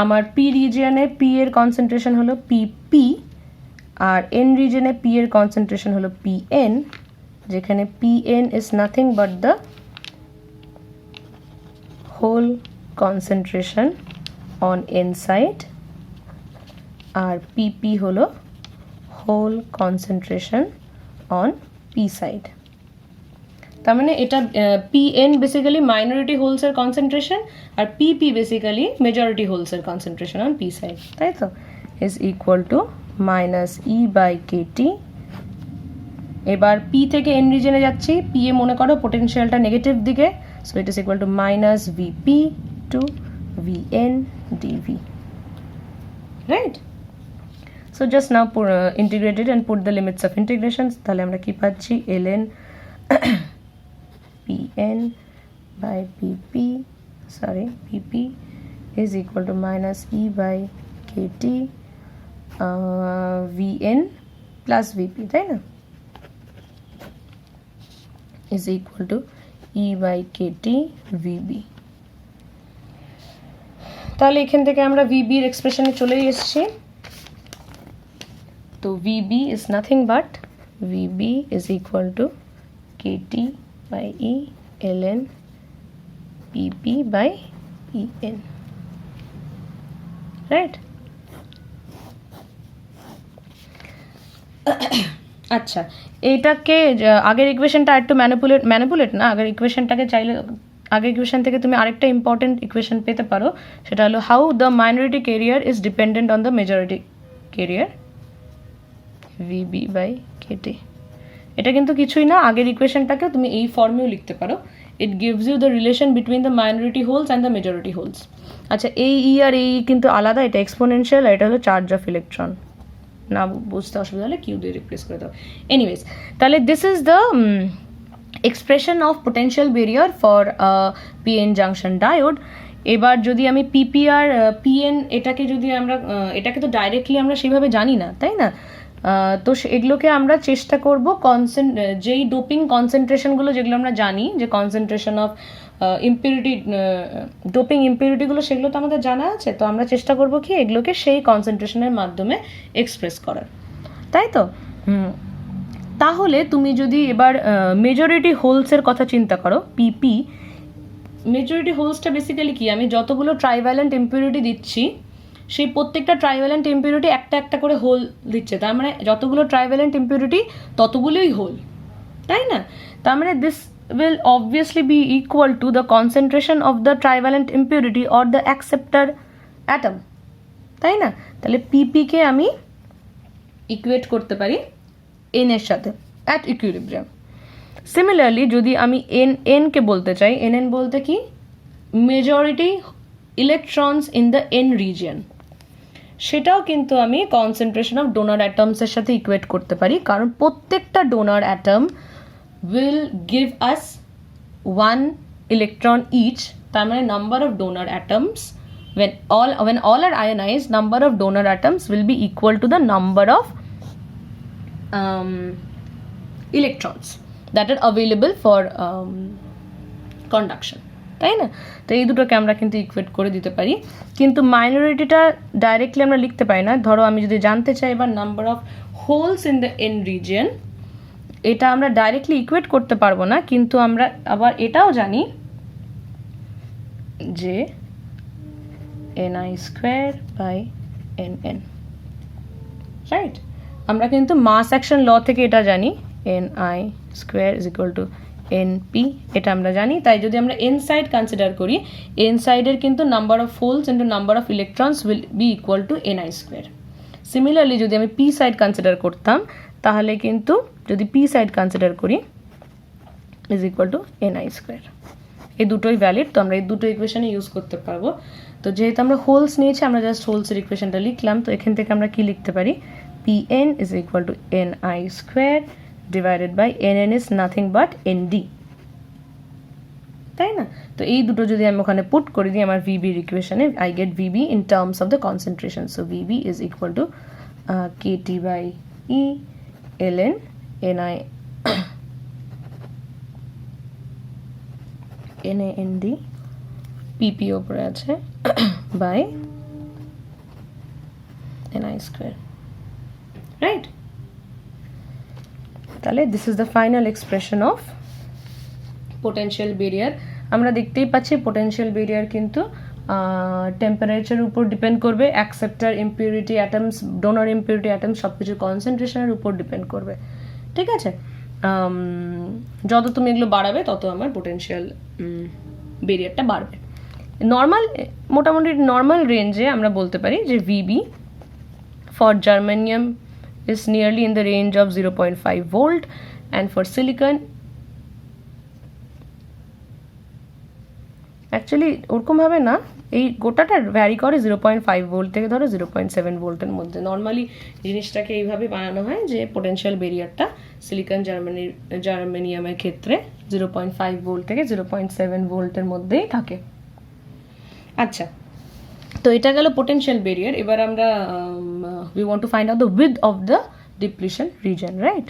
আমার p রিজিয়নে p এর কনসেন্ট্রেশন হলো pp, আর n রিজনে p এর কনসেন্ট্রেশন হলো pn, যেখানে pn is nothing but the whole concentration on n side, আর pp হলো whole concentration on p side। তার মানে এটা pn বেসিক্যালি মাইনরিটি হোলস এর কনসেন্ট্রেশন, আর pp বেসিক্যালি মেজরিটি হোলস এর কনসেন্ট্রেশন অন p সাইড, তাই তো, is equal to minus e by kT. এবার পি থেকে এন রিজনে যাচ্ছি, পি এ মনে করো পোটেনশিয়ালটা নেগেটিভ দিকে, so it is equal to minus VP to VN dV, right. So just now integrated and put the limits of integration, তাহলে আমরা কি পাচ্ছি, ln pn by PP, sorry pp is equal to minus e by kT vn plus vp, তাই না, is equal to e by kt vb। তাহলে এখান থেকে আমরা vb এর এক্সপ্রেশনে চলে এসেছি, তো vb is nothing but vb is equal to kt by e ln pp by en, right? আচ্ছা, এটাকে আগের ইকুয়েশনটা একটু ম্যানিপুলেট না, আগের ইকুয়েশনটাকে চাইলে আগের ইকুয়েশন থেকে তুমি আরেকটা ইম্পর্টেন্ট ইকুয়েশন পেতে পারো, সেটা হলো how the minority carrier is dependent on the majority carrier, VB by kT. এটা কিন্তু কিছুই না, আগের ইকুয়েশনটাকেও তুমি এই ফর্মেও লিখতে পারো, it gives you the relation between the minority holes and the majority holes. আচ্ছা, এই ই আর এই কিন্তু আলাদা, এটা এক্সপোনেনশিয়াল, আর এটা হলো চার্জ অফ ইলেকট্রন, না বুঝতে অসুবিধা হলে কিউ দিয়ে রিপ্লেস করে দাও। এনিওয়েজ, তাহলে this is the expression of potential barrier for PN junction diode. এবার যদি আমি পিপি আর পিএন এটাকে যদি আমরা এটাকে তো ডাইরেক্টলি আমরা সেভাবে জানি না, তাই না? তো এগুলোকে আমরা চেষ্টা করব যেই ডোপিং কনসেন্ট্রেশনগুলো যেগুলো আমরা জানি, যে কনসেন্ট্রেশন অফ ইম্পিউরিটি, ডোপিং ইম্পিউরিটিগুলো সেগুলো তো আমাদের জানা আছে, তো আমরা চেষ্টা করব কি এগুলোকে সেই কনসেন্ট্রেশনের মাধ্যমে এক্সপ্রেস করার, তাই তো? তাহলে তুমি যদি এবার মেজরিটি হোলসের কথা চিন্তা করো, পিপি মেজরিটি হোলসটা বেসিক্যালি কি, আমি যতগুলো ট্রাইভ্যালেন্ট ইম্পিউরিটি দিচ্ছি সেই প্রত্যেকটা ট্রাইভ্যালেন্ট ইম্পিউরিটি একটা একটা করে হোল দিচ্ছে, তার মানে যতগুলো ট্রাইভ্যালেন্ট ইম্পিউরিটি ততগুলোই হোল, তাই না? তার মানে this will obviously be equal to the concentration of the trivalent impurity or the acceptor atom, তাই না? তাহলে পিপি কে আমি ইকুয়েট করতে পারি এন এর সাথে at equilibrium. সিমিলারলি যদি আমি এন কে বলতে চাই, এন বলতে কি, majority electrons in the N region, সেটাও কিন্তু আমি কনসেন্ট্রেশন অফ ডোনার অ্যাটমসের সাথে ইকুয়েট করতে পারি, কারণ প্রত্যেকটা donor atom will give us 1 electron each, তার মানে number of donor atoms when all are ionized, number of donor atoms will be equal to the number of electrons that are available for conduction, তাই না? তো এই দুটোকে আমরা কিন্তু equate করে দিতে পারি, কিন্তু মাইনরিটিটা ডাইরেক্টলি আমরা লিখতে পারি না। ধরো আমি যদি জানতে চাই এবার number of holes in the N region, এটা আমরা ডাইরেক্টলি ইকুয়েট করতে পারবো না, কিন্তু আমরা আবার এটাও জানি যে ni²/nn, রাইট? আমরা কিন্তু মাস অ্যাকশন ল থেকে এটা জানি, ni² = np, এটা আমরা জানি। তাই যদি আমরা এন সাইড কনসিডার করি, এন সাইডের কিন্তু number of holes into number of electrons will be equal to ni²। Similarly যদি আমি পি সাইড কনসিডার করতাম, তাহলে কিন্তু যদি পি সাইড কনসিডার করি ইজ ইকুয়াল টু ni²। এই দুটোই ভ্যালিড, তো আমরা এই দুটো ইকুয়েশনে ইউজ করতে পারবো। তো যেহেতু আমরা হোলস নিয়েছি, আমরা জাস্ট হোলসের ইকুয়েশনটা লিখলাম। তো এখান থেকে আমরা কি লিখতে পারি, Pn is equal to ni² divided by nn is nothing but nd, তাই না? তো এই দুটো যদি আমি ওখানে পুট করে দিই আমার VB এর ইকুয়েশনে, I get VB in terms of the concentration. So VB is equal to kT/E ln ni NaND PP উপরে আছে by ni², right? তাহলে this is the final expression of potential barrier. আমরা দেখতেই পাচ্ছি potential barrier কিন্তু temperature উপর depend করবে, acceptor impurity atoms, donor impurity atoms সব কিছু কনসেন্ট্রেশনের উপর ডিপেন্ড করবে, ঠিক আছে? যত তুমি এগুলো বাড়াবে তত আমার পোটেনশিয়াল ব্যারিয়ারটা বাড়বে। নর্মাল, মোটামুটি নর্মাল রেঞ্জে আমরা বলতে পারি যে VB for germanium is nearly in the range of 0.5 volt, and for silicon actually ওরকম ভাবে না, এই গোটাটা ভ্যারি করে 0.5 ভোল্ট থেকে ধরো 0.7 ভোল্টের মধ্যে। নর্মালি জিনিসটাকে এইভাবে বানানো হয় যে পোটেনশিয়াল ব্যারিয়ারটা সিলিকন জার্মেনিয়ামের ক্ষেত্রে 0.5 ভোল্ট থেকে 0.7 ভোল্টের মধ্যেই থাকে। আচ্ছা, তো এটা গেল পোটেনশিয়াল ব্যারিয়ার। এবার আমরা we want to find out the width of the depletion region, right?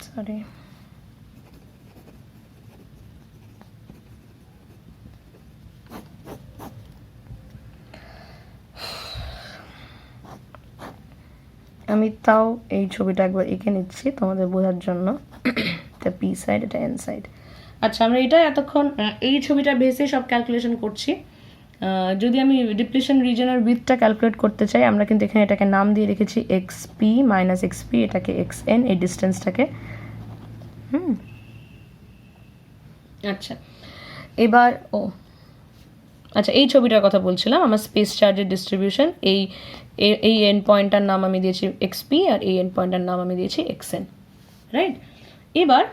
Sorry. আমি তাও এই ছবিটা একবার এঁকে নিচ্ছি তোমাদের বোঝার জন্য। এটা পি সাইড, এটা এন সাইড। আচ্ছা, আমরা এটা এতক্ষণ এই ছবিটা বেসে সব ক্যালকুলেশন করছি। যদি আমি ডিপ্লিশন রিজনের উইথটা ক্যালকুলেট করতে চাই, আমরা কিন্তু এখানে এটাকে নাম দিয়ে রেখেছি XP - XP, এটাকে XN, এই ডিস্টেন্সটাকে। আচ্ছা, এবার আচ্ছা, এই ছবিটার কথা বলছিলাম, আমার স্পেস চার্জের ডিস্ট্রিবিউশন। এই এন্ড পয়েন্টটার নাম আমি দিয়েছি XP, আর এই এন্ড পয়েন্টটার নাম আমি দিয়েছি XN, রাইট? এবার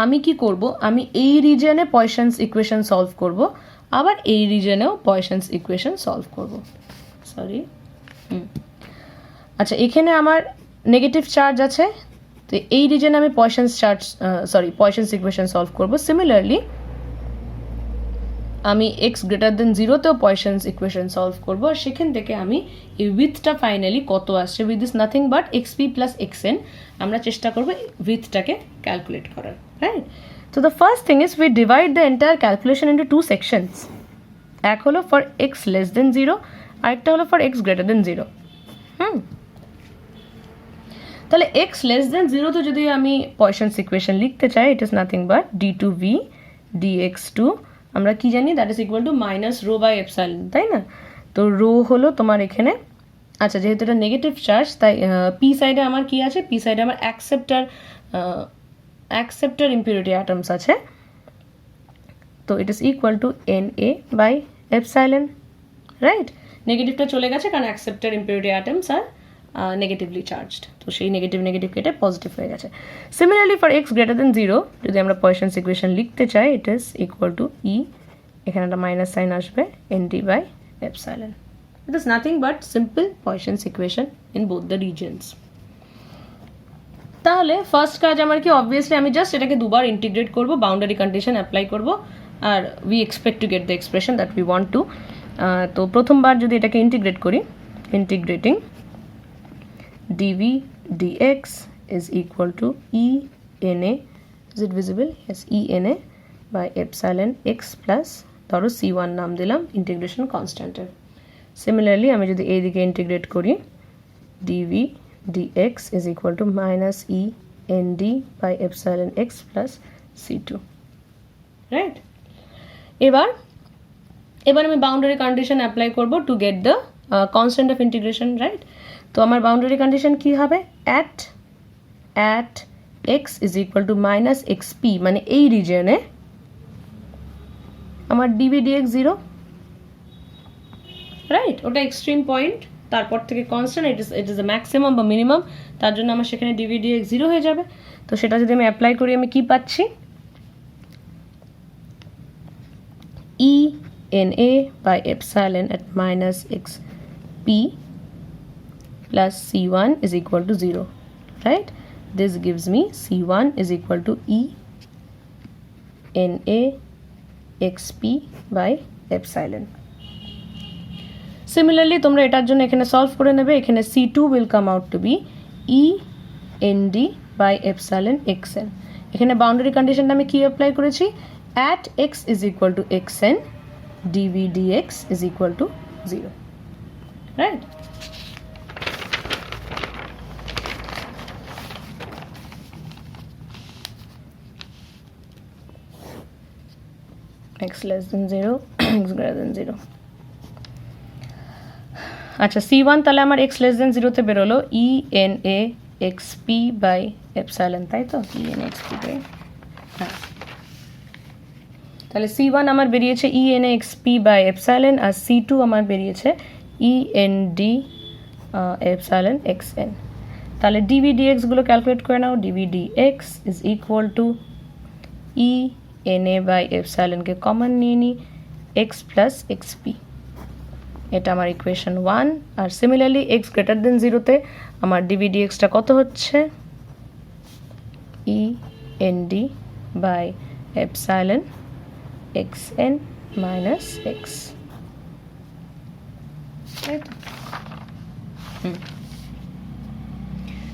আমি কি করব, আমি এই রিজিয়নে পয়সনস ইকুয়েশন সলভ করব, আবার এই রিজনেও পয়সনস ইকুয়েশন সলভ করব। সরি, আচ্ছা এখানে আমার নেগেটিভ চার্জ আছে, তো এই রিজনে আমি পয়সনস ইকুয়েশন সলভ করব। সিমিলারলি আমি x গ্রেটার দেন 0তেও পয়সনস ইকুয়েশন সলভ করব, আর সেখান থেকে আমি এই উইথটা ফাইনালি কত আসছে, width is nothing but xp plus xn, আমরা চেষ্টা করব উইথটাকে ক্যালকুলেট করার, রাইট? তো the first thing is we divide the entire calculation into two sections. এক হলো ফর x লেস দেন 0, আরেকটা হলো ফর x গ্রেটার দেন 0। তাহলে x লেস দেন 0 তো যদি আমি পয়সনস ইকুয়েশন লিখতে চাই, it is nothing but d2v dx2, আমরা কি জানি, that is equal to minus rho by epsilon, তাই না? তো রো হলো তোমার এখানে, আচ্ছা যেহেতু এটা নেগেটিভ চার্জ তাই পি সাইডে আমার কি আছে, পি সাইডে আমার অ্যাকসেপ্টার ইম্পিউরিটি অ্যাটমস আছে, তো it is equal to N A by epsilon, right? নেগেটিভটা চলে গেছে কারণ acceptor impurity atoms are negatively charged, তো সেই নেগেটিভ কেটে পজিটিভ হয়ে গেছে। Similarly for x greater than 0 যদি আমরা পয়সনস ইকুয়েশন লিখতে চাই, it is equal to E, এখানে একটা মাইনাস সাইন আসবে, N D by epsilon. It is nothing but simple Poisson's equation in both the regions. তাহলে ফার্স্ট কাজ আমার কি, অবভিয়াসলি আমি জাস্ট এটাকে দুবার ইন্টিগ্রেট করব, বাউন্ডারি কন্ডিশন অ্যাপ্লাই করব, আর we expect to get the expression that we want to. তো প্রথমবার যদি এটাকে ইন্টিগ্রেট করি, integrating dv dx is equal to e n a, is it visible? Yes, e n a by epsilon x plus ধরো c1 নাম দিলাম integration কনস্ট্যান্টের। Similarly আমি যদি এই দিকে ইন্টিগ্রেট করি, dv dx is equal to minus e n d by epsilon x plus c2, right? এবার আমি বাউন্ডারি কন্ডিশন অ্যাপ্লাই করব two get the constant of integration, right? তো আমার বাউন্ডারি কন্ডিশন কি হবে, at x is equal to minus xp, মানে এই রিজনে আমার dv dx 0, রাইট? ওটা এক্সট্রিম পয়েন্ট, তারপর থেকে constant, it is a maximum বা মিনিমাম, তার জন্য আমার সেখানে dv dx 0 হয়ে যাবে। তো সেটা যদি আমি অ্যাপ্লাই করি, আমি কি পাচ্ছি, e na by epsilon at minus xp plus c1 is equal to 0, right? This gives me c1 is equal to e na xp by epsilon. Similarly তোমরা এটার জন্য এখানে সলভ করে নেবে, এখানে c2 will come out to be e nd by epsilon xn। এখানে boundary কন্ডিশনটা আমি কি অ্যাপ্লাই করেছি, at x is equal to xn dv dx is equal to 0, right? x less than 0 x greater than 0। আচ্ছা c1 তাহলে আমার x less than 0 তে বেরোলো e n a x p by epsilon, তাই তো, e n a x p by, হ্যাঁ, তাহলে c1 আমার বেরিয়েছে e n a x p by epsilon, R c2 আমার বেরিয়েছে e n d epsilon x n। তাহলে dv dx গুলো ক্যালকুলেট করে নাও, dv dx is equal to e na by epsilon K common নিয়ে নিই, x plus xp, এটা আমার equation 1। আর similarly x greater than 0 তে আমার dv dx টা কত হচ্ছে, e n d by epsilon xn minus x, right?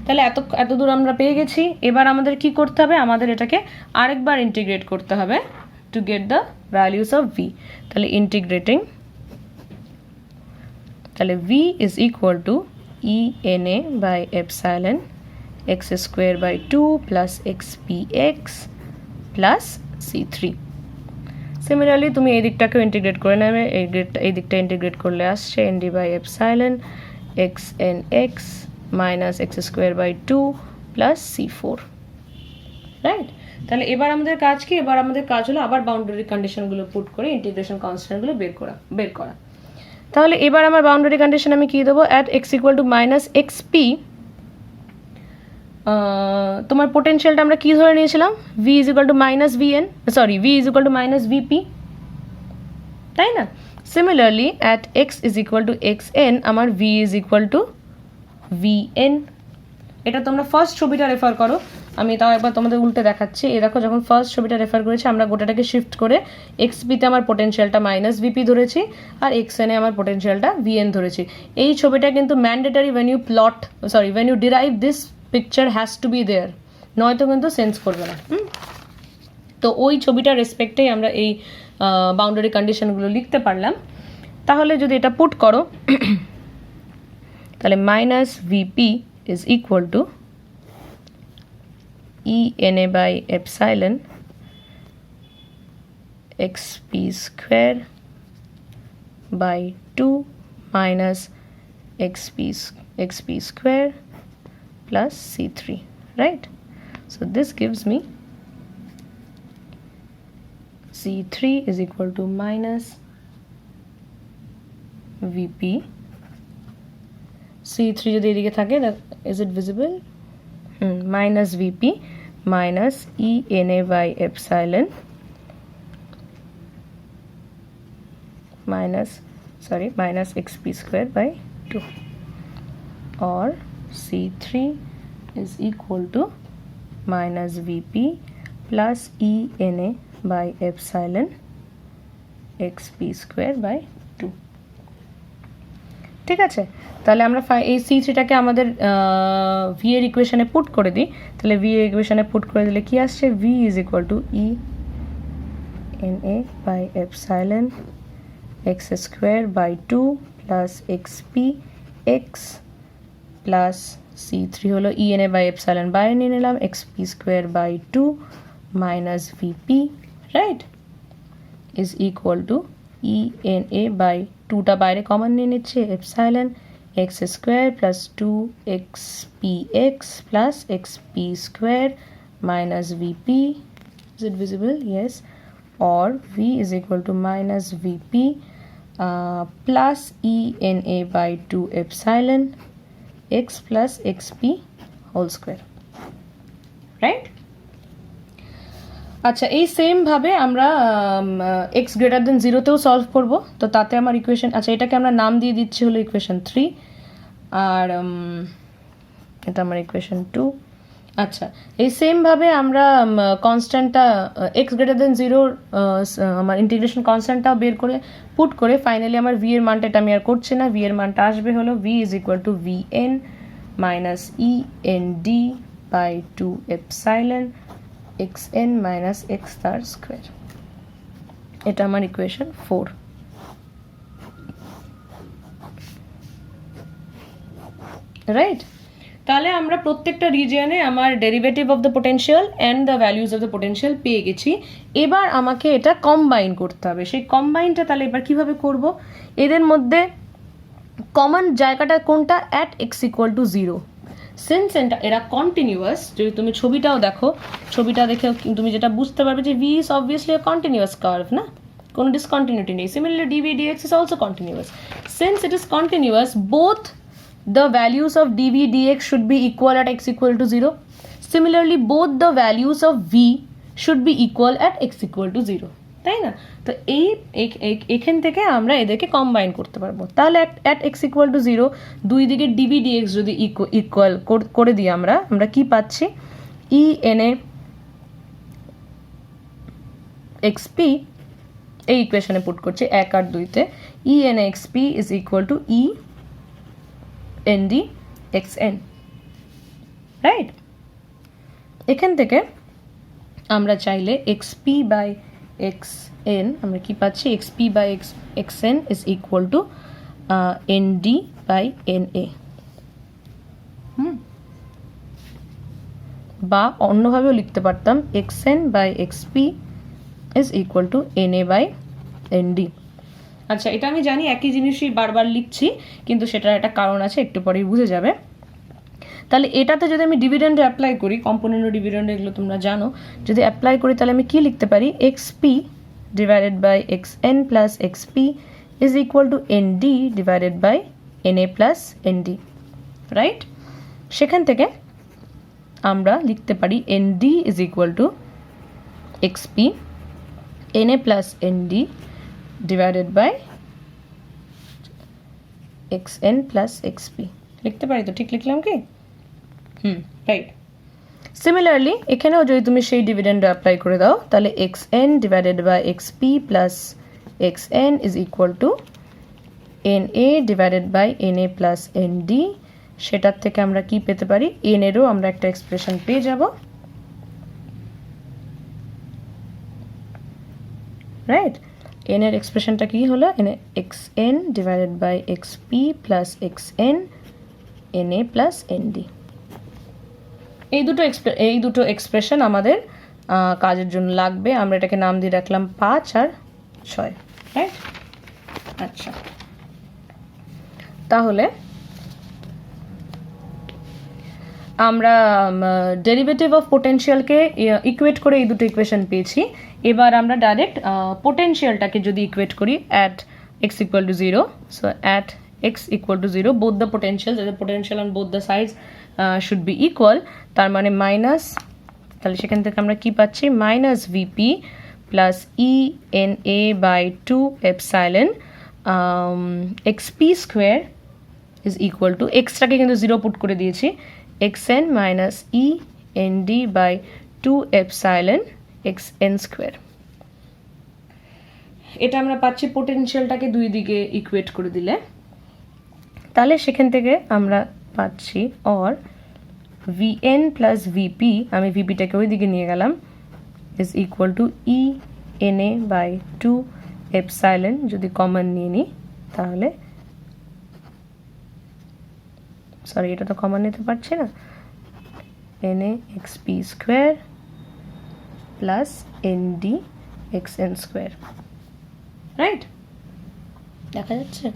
তাহলে এত দূর আমরা পেয়ে গেছি। এবার আমাদের কি করতে হবে, আমাদের এটাকে আরেকবার ইন্টিগ্রেট করতে হবে two get the values of v। তাহলে ইন্টিগ্রেটিং, তাহলে v is equal to e na by epsilon x square by 2 plus xpx plus c3। Similarly তুমি এই দিকটাকেও ইন্টিগ্রেট করে নেবে, এই দিকটা ইন্টিগ্রেট করলে আসছে nd by epsilon xnx minus x square by 2 plus c4, right? তাহলে এবার আমাদের কাজ কি, এবার আমাদের কাজ হলো আবার বাউন্ডারি কন্ডিশনগুলো পুট করে ইন্টিগ্রেশন কনস্ট্যান্টগুলো বের করা। তাহলে এবার আমার বাউন্ডারি কন্ডিশন আমি কি দেবো, at x equal to minus xp, তোমার পোটেনশিয়ালটা আমরা কি ধরে নিয়েছিলাম, v is equal to minus vn, sorry v is equal to minus vp, তাই না? Similarly at x is equal to x n আমার V is equal to V N. এটা তোমরা ফার্স্ট ছবিটা রেফার করো, আমি তাও একবার তোমাদের উল্টে দেখাচ্ছি। এই দেখো, যখন ফার্স্ট ছবিটা রেফার করেছি আমরা গোটাটাকে শিফট করে এক্স পিতে আমার পোটেনশিয়ালটা মাইনাস ভিপি ধরেছি আর এক্স এনে আমার পোটেনশিয়ালটা ভিএন ধরেছি। এই ছবিটা কিন্তু mandatory when you derive this picture has to be there, নয়তো কিন্তু সেন্স করবে না। তো ওই ছবিটার রেসপেক্টেই আমরা এই বাউন্ডারি কন্ডিশনগুলো লিখতে পারলাম। তাহলে যদি এটা পুট করো তাহলে minus vp is equal to E na by epsilon xp square by 2 minus xp square plus c3, right? So this gives me c3 is equal to minus vp c3 যদি এদিকে থাকে, is it visible? Minus vp minus e na by epsilon minus xp square by 2, or c3 is equal to minus vp plus e na by epsilon xp square by 2। ঠিক আছে, তাহলে আমরা এই C থ্রিটাকে আমাদের V এর ইকুয়েশনে put করে দিই। তাহলে ভি এর ইকুয়েশনে পুট করে দিলে কি আসছে? V is equal to e N A by epsilon x square by 2 plus x p x plus c three হলো e N A by epsilon বাইরে নিয়ে নিলাম, x p square by 2 minus vp, right, is equal to e N A by 2টা বাইরে common নিয়ে নিচ্ছে, epsilon x square plus 2 x p x plus x p square minus vp, is it visible? Yes, or v is equal to minus vp plus e n a by 2 epsilon x plus xp whole square, right? আচ্ছা, এই same ভাবে আমরা x greater দেন জিরোতেও solve করব। তো তাতে আমার equation, আচ্ছা এটাকে আমরা নাম দিয়ে দিচ্ছি হলো ইকুয়েশন 3, আর এটা আমার ইকুয়েশন 2। আচ্ছা, এই সেম ভাবে আমরা কনস্ট্যান্টটা এক্স গ্রেটার দেন জিরোর আমার ইন্টিগ্রেশন কনস্ট্যান্টটাও বের করে পুট করে ফাইনালি আমার ভি এর মানটা, এটা আমি আর করছি না, ভি এর মানটা আসবে হলো V is equal to V N minus e N D by 2 epsilon xn minus x star square, এটা আমার ইকুয়েশন 4, রাইট? তাহলে আমরা প্রত্যেকটা রিজিয়নে আমার derivative of the potential and the values of the potential পেয়ে গেছি। এবার আমাকে এটা কম্বাইন করতে হবে। সেই কম্বাইনটা তাহলে এবার কিভাবে করব? এদের মধ্যে কমন জায়গাটা কোনটা? At x equal to 0। Since এরা কন্টিনিউয়াস, যদি তুমি ছবিটাও দেখো, ছবিটা দেখে তুমি যেটা বুঝতে পারবে যে V is obviously a continuous curve, না, কোনো ডিসকন্টিনিউটি নেই। Similarly dV dx is also continuous. Since it is continuous, both the values of dv dx should be equal at x equal to 0. Similarly, both the values of v should be equal at x equal to 0, তাই না? তো এখান থেকে আমরা এদেরকে combine করতে পারবো। তাহলে at x equal to 0 দুই দিকে dv dx যদি ইকুয়াল করে দিই আমরা কি পাচ্ছি? e n a xp এই ইকুয়েশনে পুট করছি 1 আর 2 তে, e n a xp is equal to e nd xn, right? এখান থেকে আমরা চাইলে xp বাই xn আমরা কি পাচ্ছি? xp বাই xn is equal to nd by na, বা অন্যভাবেও লিখতে পারতাম xn by xp is equal to na by nd। আচ্ছা, এটা আমি জানি একই জিনিসই বারবার লিখছি, কিন্তু সেটার একটা কারণ আছে, একটু পরেই বুঝে যাবে। তাহলে এটাতে যদি আমি ডিভিডেন্ড অ্যাপ্লাই করি, কম্পোনেন্ট ও ডিভিডেন্ড এগুলো তোমরা জানো, যদি অ্যাপ্লাই করি তাহলে আমি কি লিখতে পারি? xp divided by xn plus xp is equal to nd divided by na plus nd, right? সেখান থেকে আমরা লিখতে পারি nd is equal to xp na plus nd divided by xn plus xp লিখতে পারি তো? ঠিক লিখলাম কি? রাইট। সিমিলারলি এখানেও যদি তুমি সেই ডিভিডেন্ড অ্যাপ্লাই করে দাও তাহলে xn divided by xp plus xn is equal to na divided by na plus nd। সেটার থেকে আমরা কি পেতে পারি? n এরও আমরা একটা এক্সপ্রেশন পেয়ে যাব, রাইট? n এর এক্সপ্রেশনটা কি হলো? xn divided by xp plus xn na plus nd। এই দুটো এক্সপ্রেশন আমাদের কাজের জন্য লাগবে। আমরা এটাকে নাম দিয়ে রাখলাম 5 আর 6, রাইট? আচ্ছা, তাহলে আমরা ডেরিভেটিভ অফ পোটেনশিয়ালকে ইকুয়েট করে এই দুটো ইকুয়েশন পেয়েছি। এবার আমরা ডাইরেক্ট পোটেনশিয়ালটাকে যদি ইকুয়েট করি at x equal to 0, so at x equal to 0 both the potential on both the sides should be equal, তার মানে মাইনাস, তাহলে সেখান থেকে আমরা কি পাচ্ছি? Minus vp plus e N A by 2 epsilon xp square is equal to, এক্সটাকে কিন্তু 0 পুট করে দিয়েছি, xn minus e N D by 2 epsilon xn square. এটা আমরা পাচ্ছি পোটেনশিয়ালটাকে দুই দিকে ইকুয়েট করে দিলে। তাহলে সেখান থেকে আমরা পাচ্ছি অর vn প্লাস ভিপি, আমি ভিপিটাকে ওই দিকে নিয়ে গেলাম, is equal to e N A by 2 epsilon, যদি কমন নিয়ে নিই তাহলে, সরি এটা তো কমন নিতে পারছি না, n a xp square plus n d xn square, right? দেখা যাচ্ছে?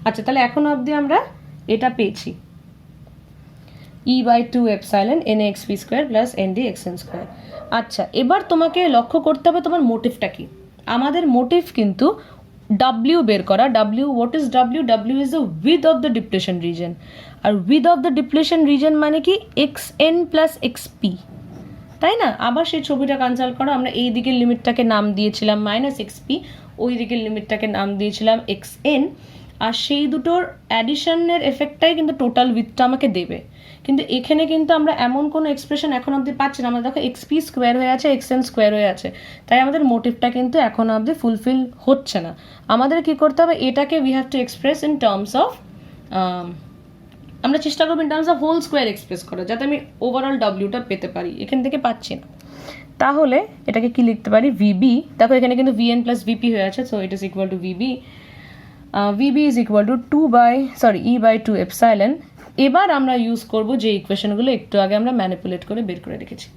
আচ্ছা, তাহলে এখন অবধি আমরা এটা পেয়েছি e by 2 epsilon n a xp square plus n d xn square. আচ্ছা, এবার তোমাকে লক্ষ্য করতে হবে তোমার মোটিভটা কি। আমাদের মোটিভ কিন্তু W বের করা। W, what is W? W is the width of the depletion region. আর width of the depletion region মানে কি? xn প্লাস xp, তাই না? আবার সেই ছবিটা কনসাল্ট করো। আমরা এই দিকের লিমিটটাকে নাম দিয়েছিলাম মাইনাস এক্সপি, ওই দিকের লিমিটটাকে নাম দিয়েছিলাম xn, আর সেই দুটোর অ্যাডিশনের এফেক্টটাই কিন্তু টোটাল উইথটা আমাকে দেবে। কিন্তু এখানে কিন্তু আমরা এমন কোনো এক্সপ্রেশন এখন অবধি পাচ্ছি না। আমরা দেখো এক্সপি স্কোয়ার হয়ে আছে, xn স্কোয়ার হয়ে আছে, তাই আমাদের মোটিভটা কিন্তু এখন অবধি ফুলফিল হচ্ছে না। আমাদের কি করতে হবে? এটাকে we have to express in terms of, আমরা চেষ্টা করবো in terms of whole square express করা, যাতে আমি ওভারঅল ডাব্লিউটা পেতে পারি। এখান থেকে পাচ্ছি না, তাহলে এটাকে কি লিখতে পারি? ভিবি, দেখো এখানে কিন্তু ভিএন প্লাস ভিপি হয়ে আছে, so it is equal to VB. VB is equal to e by 2 epsilon. এবার আমরা ইউজ করব যে ইকুয়েশনগুলো একটু আগে আমরা ম্যানিপুলেট করে বের করে রেখেছি।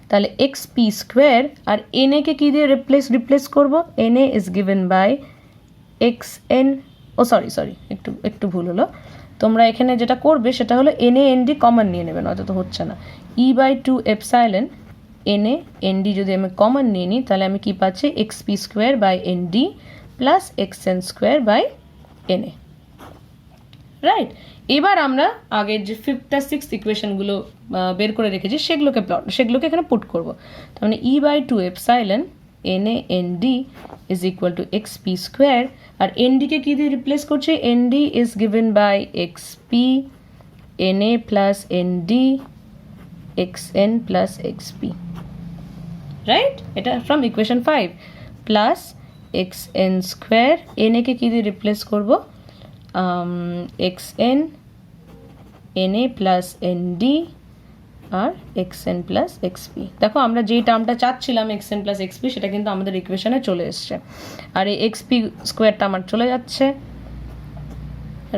তাহলে এক্সপি স্কোয়ার আর এন এ কে কি দিয়ে রিপ্লেস করবো? N a is given by xn, oh sorry একটু ভুল হলো। তোমরা এখানে যেটা করবে সেটা হলো n a n d common নিয়ে নেবে, নয়তো তো হচ্ছে না। E by 2 epsilon n a n d যদি আমি কমন নিয়ে নিই তাহলে আমি কি পাচ্ছি? Xp square by n d plus xn square by n A, right? এবার আমরা আগের যে 5th আর 6th ইকুয়েশনগুলো বের করে রেখেছি সেগুলোকে এখানে পুট করবো। তার মানে e by 2 epsilon n a n d is equal to xp square, আর এন ডিকে কি দিয়ে রিপ্লেস করছে? N d is given by xp n a plus n d xn plus xp, right? এটা from equation 5 plus xn square, n a কে কি দিয়ে replace করবো? xn na প্লাস nd আর xn প্লাস xp। দেখো আমরা যেই টার্মটা চাচ্ছিলাম xn প্লাস xp সেটা কিন্তু আমাদের ইকুয়েশনে চলে এসছে, আর এই xp স্কোয়ারটা আমার চলে যাচ্ছে,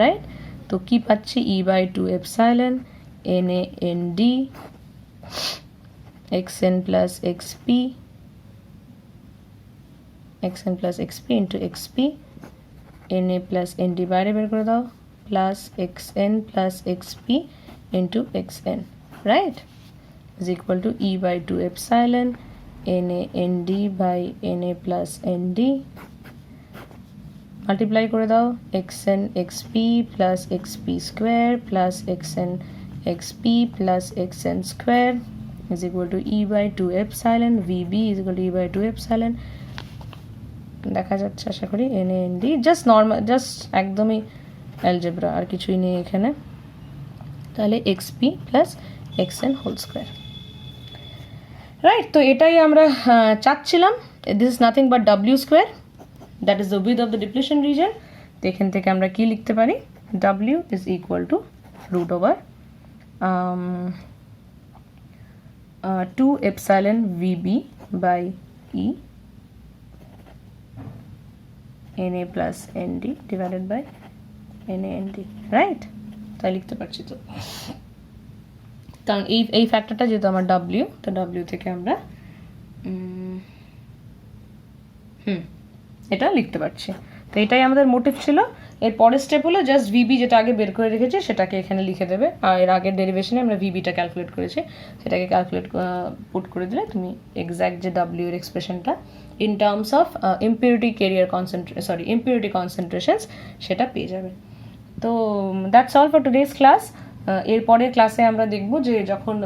রাইট? তো কি পাচ্ছি? E by 2 epsilon na nd xn plus xp into xp, na plus nd বাইরে বের করে দাও, plus xn plus xp into xn, right? Is equal to e by 2 epsilon na nd by na plus nd, multiply করে দাও xn xp plus xp square plus xn xp plus xn square is equal to e by 2 epsilon, vb is equal to e by 2 epsilon দেখা যাচ্ছে আশা করি, NaND just normal, just একদমই algebra, আর কিছুই নেই এখানে। তাহলে xp plus xn whole square, right. তো এটাই আমরা চাচ্ছিলাম। This is nothing but w square, that is the width of the depletion region. তো এখান থেকে আমরা কি লিখতে পারি, w is equal to root over 2 epsilon vb by e na plus nd divided by NaND, right. তাই লিখতে পারছি। তো কারণ এই ফ্যাক্টরটা যেহেতু আমার w, তো w থেকে আমরা এটা লিখতে পারছি। তো এটাই আমাদের মোটিভ ছিল। এর পরের স্টেপ হলো জাস্ট ভিবি যেটা আগে বের করে রেখেছি সেটাকে এখানে লিখে দেবে। আর এর আগের ডেরিভেশনে আমরা ভিবিটা ক্যালকুলেট করেছি, সেটাকে পুট করে দিলে তুমি এক্স্যাক্ট যে ডাব্লিউ এর এক্সপ্রেশনটা ইন টার্মস অফ ইম্পিউরিটি কনসেন্ট্রেশনস সেটা পেয়ে যাবে। তো that's all for today's class. এরপরের ক্লাসে আমরা দেখব যে যখন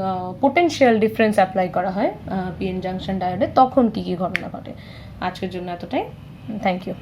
পোটেনশিয়াল ডিফারেন্স অ্যাপ্লাই করা হয় পিএন জাংশন ডায়োডে তখন কী কী ঘটনা ঘটে। আজকের জন্য এতটাই, থ্যাংক ইউ।